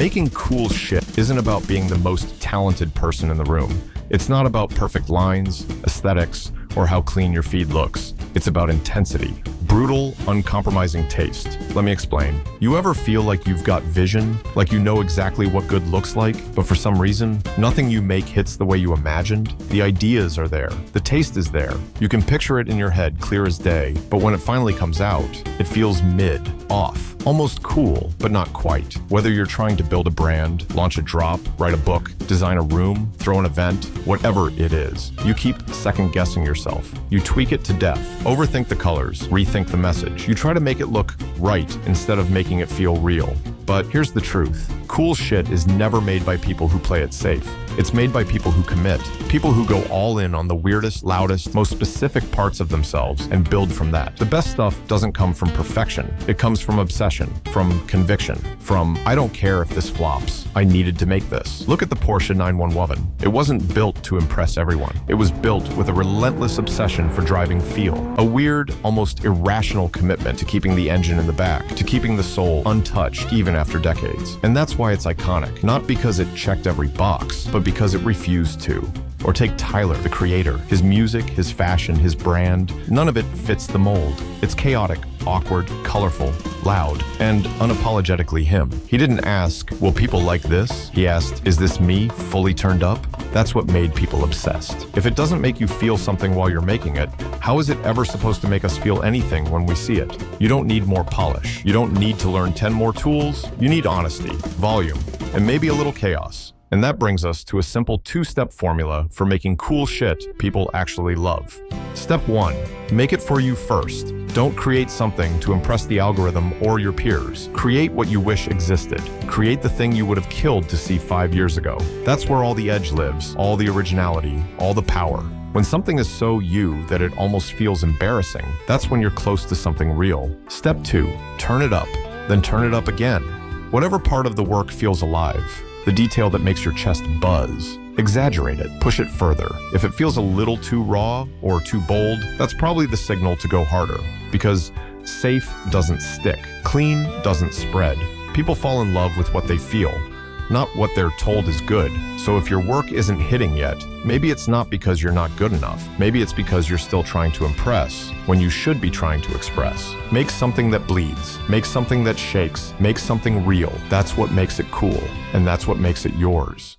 Making cool shit isn't about being the most talented person in the room. It's not about perfect lines, aesthetics, or how clean your feed looks. It's about intensity. Brutal, uncompromising taste. Let me explain. You ever feel like you've got vision? Like you know exactly what good looks like, but for some reason, nothing you make hits the way you imagined? The ideas are there. The taste is there. You can picture it in your head clear as day, but when it finally comes out, it feels mid, off, almost cool, but not quite. Whether you're trying to build a brand, launch a drop, write a book, design a room, throw an event, whatever it is, you keep second-guessing yourself. You tweak it to death, overthink the colors, rethink the message. You try to make it look right instead of making it feel real. But here's the truth. Cool shit is never made by people who play it safe. It's made by people who commit. People who go all in on the weirdest, loudest, most specific parts of themselves and build from that. The best stuff doesn't come from perfection. It comes from obsession, from conviction, from I don't care if this flops. I needed to make this. Look at the Porsche 911. It wasn't built to impress everyone. It was built with a relentless obsession for driving feel. A weird, almost irrational commitment to keeping the engine in the back, to keeping the soul untouched even after decades. And that's why it's iconic. Not because it checked every box, but because it refused to. Or take Tyler, the creator. His music, his fashion, his brand, none of it fits the mold. It's chaotic, awkward, colorful, loud, and unapologetically him. He didn't ask, will people like this? He asked, is this me fully turned up? That's what made people obsessed. If it doesn't make you feel something while you're making it, how is it ever supposed to make us feel anything when we see it? You don't need more polish. You don't need to learn 10 more tools. You need honesty, volume, and maybe a little chaos. And that brings us to a simple two-step formula for making cool shit people actually love. Step 1, make it for you first. Don't create something to impress the algorithm or your peers. Create what you wish existed. Create the thing you would have killed to see 5 years ago. That's where all the edge lives, all the originality, all the power. When something is so you that it almost feels embarrassing, that's when you're close to something real. Step 2, turn it up, then turn it up again. Whatever part of the work feels alive, the detail that makes your chest buzz, exaggerate it, push it further. If it feels a little too raw or too bold, that's probably the signal to go harder. Because safe doesn't stick, clean doesn't spread. People fall in love with what they feel, not what they're told is good. So if your work isn't hitting yet, maybe it's not because you're not good enough. Maybe it's because you're still trying to impress when you should be trying to express. Make something that bleeds. Make something that shakes. Make something real. That's what makes it cool, and that's what makes it yours.